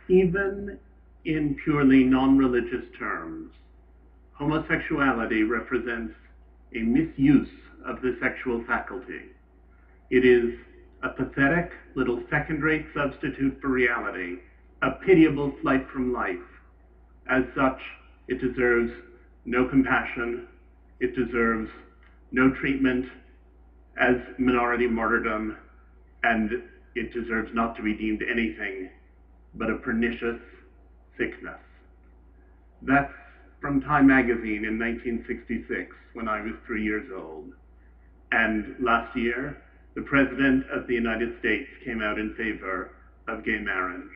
Even in purely non-religious terms, homosexuality represents a misuse of the sexual faculty. It is a pathetic little second-rate substitute for reality, a pitiable flight from life. As such, it deserves no compassion, it deserves no treatment as minority martyrdom, and it deserves not to be deemed anything but a pernicious sickness. That's from Time magazine in 1966, when I was 3 years old. And last year, the President of the United States came out in favor of gay marriage.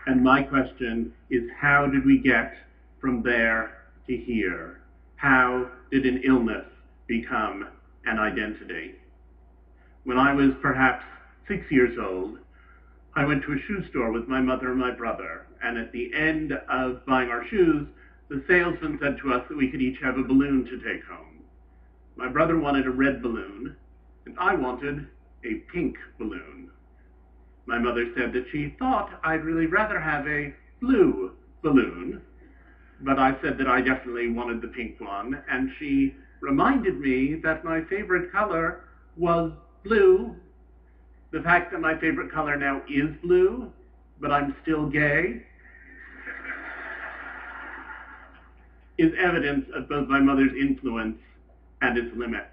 And my question is, how did we get from there to here? How did an illness become an identity? When I was perhaps 6 years old, I went to a shoe store with my mother and my brother, and at the end of buying our shoes, the salesman said to us that we could each have a balloon to take home. My brother wanted a red balloon, and I wanted a pink balloon. My mother said that she thought I'd really rather have a blue balloon, but I said that I definitely wanted the pink one, and she reminded me that my favorite color was blue. The fact that my favorite color now is blue, but I'm still gay, is evidence of both my mother's influence and its limits.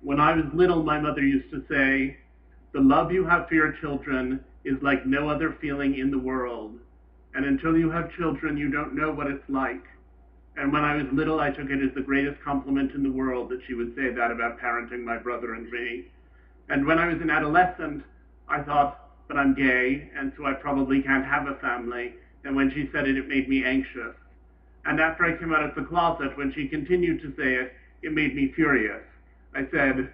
When I was little, my mother used to say, "The love you have for your children is like no other feeling in the world. And until you have children, you don't know what it's like." And when I was little, I took it as the greatest compliment in the world that she would say that about parenting my brother and me. And when I was an adolescent, I thought, but I'm gay, and so I probably can't have a family. And when she said it, it made me anxious. And after I came out of the closet, when she continued to say it, it made me furious. I said,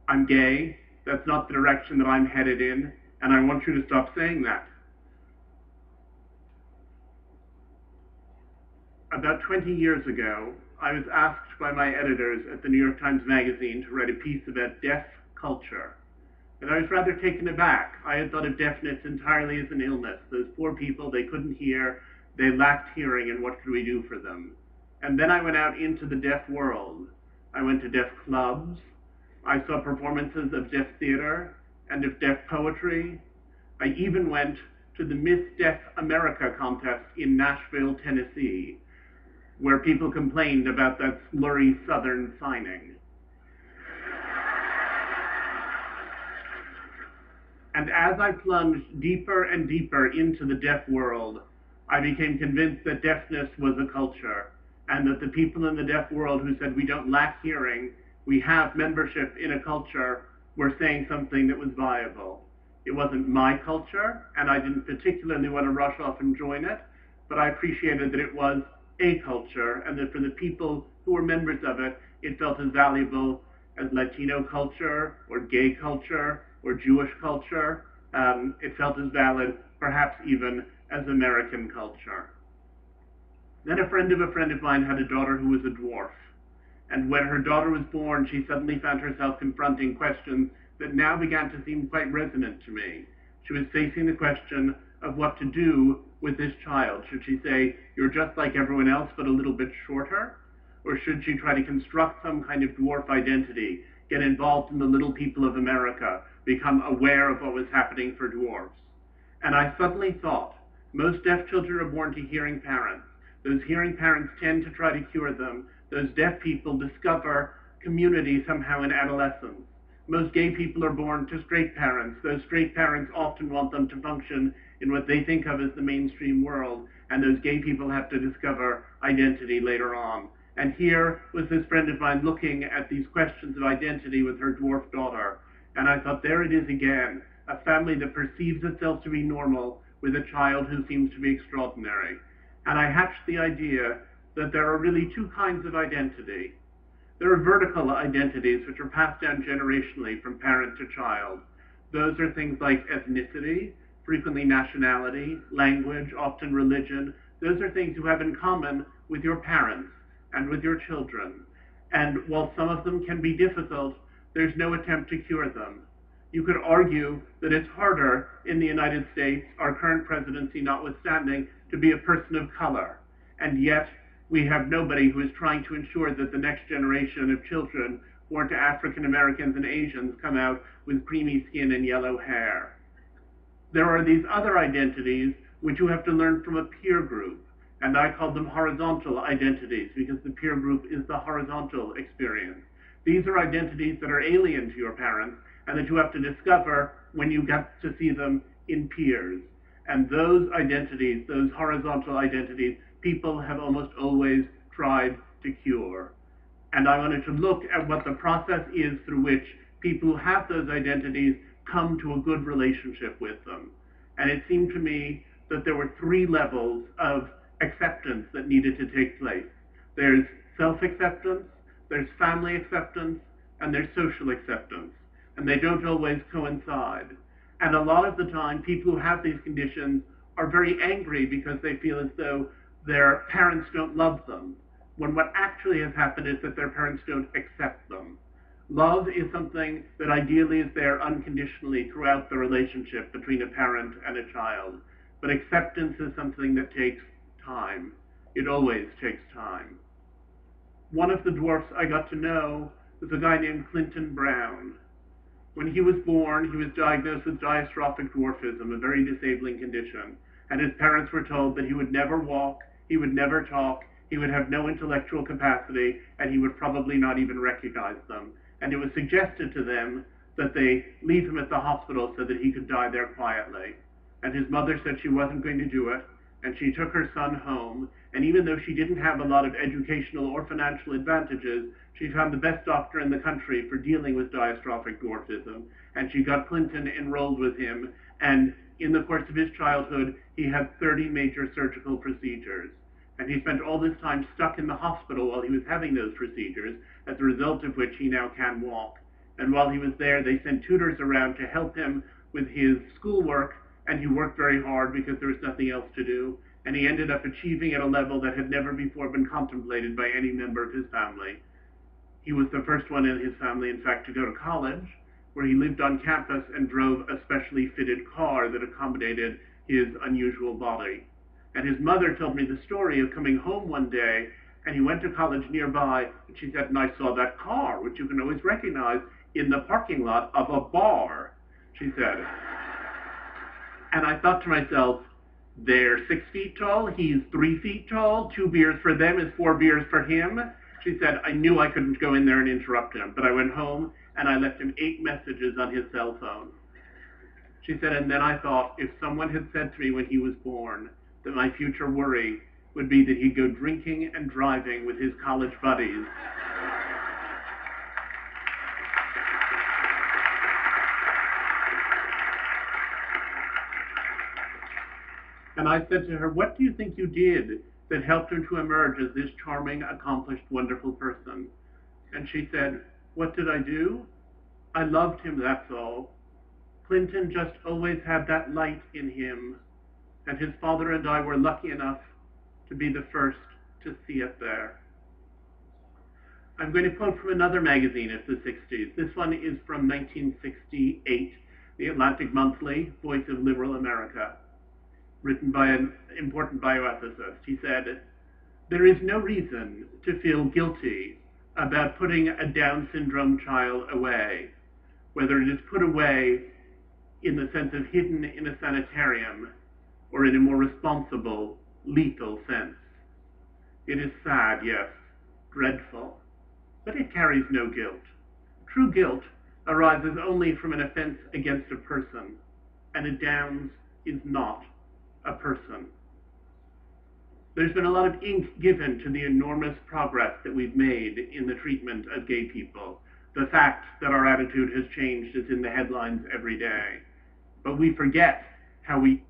"I'm gay, that's not the direction that I'm headed in, and I want you to stop saying that." About 20 years ago, I was asked by my editors at the New York Times Magazine to write a piece about deaf culture. And I was rather taken aback. I had thought of deafness entirely as an illness. Those poor people, they couldn't hear, they lacked hearing, and what could we do for them? And then I went out into the deaf world. I went to deaf clubs. I saw performances of deaf theater and of deaf poetry. I even went to the Miss Deaf America contest in Nashville, Tennessee, where people complained about that slurry Southern signing. And as I plunged deeper and deeper into the deaf world, I became convinced that deafness was a culture, and that the people in the deaf world who said we don't lack hearing, we have membership in a culture, were saying something that was viable. It wasn't my culture, and I didn't particularly want to rush off and join it, but I appreciated that it was a culture, and that for the people who were members of it, it felt as valuable as Latino culture, or gay culture, or Jewish culture. It felt as valid, perhaps even, as American culture. Then a friend of mine had a daughter who was a dwarf. And when her daughter was born, she suddenly found herself confronting questions that now began to seem quite resonant to me. She was facing the question of what to do with this child. Should she say, "You're just like everyone else, but a little bit shorter"? Or should she try to construct some kind of dwarf identity, get involved in the little people of America, become aware of what was happening for dwarfs? And I suddenly thought, most deaf children are born to hearing parents. Those hearing parents tend to try to cure them. Those deaf people discover community somehow in adolescence. Most gay people are born to straight parents. Those straight parents often want them to function in what they think of as the mainstream world, and those gay people have to discover identity later on. And here was this friend of mine looking at these questions of identity with her dwarf daughter. And I thought, there it is again, a family that perceives itself to be normal with a child who seems to be extraordinary. And I hatched the idea that there are really two kinds of identity. There are vertical identities which are passed down generationally from parent to child. Those are things like ethnicity, frequently nationality, language, often religion. Those are things you have in common with your parents and with your children. And while some of them can be difficult, there's no attempt to cure them. You could argue that it's harder in the United States, our current presidency notwithstanding, to be a person of color. And yet, we have nobody who is trying to ensure that the next generation of children born to African Americans and Asians come out with creamy skin and yellow hair. There are these other identities which you have to learn from a peer group, and I call them horizontal identities because the peer group is the horizontal experience. These are identities that are alien to your parents and that you have to discover when you get to see them in peers. And those identities, those horizontal identities, people have almost always tried to cure. And I wanted to look at what the process is through which people who have those identities come to a good relationship with them. And it seemed to me that there were three levels of acceptance that needed to take place. There's self-acceptance, there's family acceptance, and there's social acceptance. And they don't always coincide. And a lot of the time, people who have these conditions are very angry because they feel as though their parents don't love them, when what actually has happened is that their parents don't accept them. Love is something that ideally is there unconditionally throughout the relationship between a parent and a child. But acceptance is something that takes time. It always takes time. One of the dwarfs I got to know was a guy named Clinton Brown. When he was born, he was diagnosed with diastrophic dwarfism, a very disabling condition. And his parents were told that he would never walk, he would never talk, he would have no intellectual capacity, and he would probably not even recognize them. And it was suggested to them that they leave him at the hospital so that he could die there quietly. And his mother said she wasn't going to do it, and she took her son home, and even though she didn't have a lot of educational or financial advantages, she found the best doctor in the country for dealing with diastrophic dwarfism, and she got Clinton enrolled with him, and in the course of his childhood, he had 30 major surgical procedures. And he spent all this time stuck in the hospital while he was having those procedures, as a result of which he now can walk. And while he was there, they sent tutors around to help him with his schoolwork, and he worked very hard because there was nothing else to do. And he ended up achieving at a level that had never before been contemplated by any member of his family. He was the first one in his family, in fact, to go to college, where he lived on campus and drove a specially fitted car that accommodated his unusual body. And his mother told me the story of coming home one day, and he went to college nearby, and she said, and I saw that car, which you can always recognize, in the parking lot of a bar, she said. And I thought to myself, they're 6 feet tall, he's 3 feet tall, 2 beers for them is 4 beers for him. She said, I knew I couldn't go in there and interrupt him, but I went home and I left him 8 messages on his cell phone. She said, and then I thought, if someone had said to me when he was born that my future worry would be that he'd go drinking and driving with his college buddies, and I said to her, what do you think you did that helped him to emerge as this charming, accomplished, wonderful person? And she said, what did I do? I loved him, that's all. Clinton just always had that light in him, and his father and I were lucky enough to be the first to see it there. I'm going to quote from another magazine of the 60s. This one is from 1968, the Atlantic Monthly, Voice of Liberal America, written by an important bioethicist. He said, there is no reason to feel guilty about putting a Down syndrome child away, whether it is put away in the sense of hidden in a sanitarium or in a more responsible, lethal sense. It is sad, yes, dreadful, but it carries no guilt. True guilt arises only from an offense against a person, and a Downs is not a person. There's been a lot of ink given to the enormous progress that we've made in the treatment of gay people. The fact that our attitude has changed is in the headlines every day. But we forget how we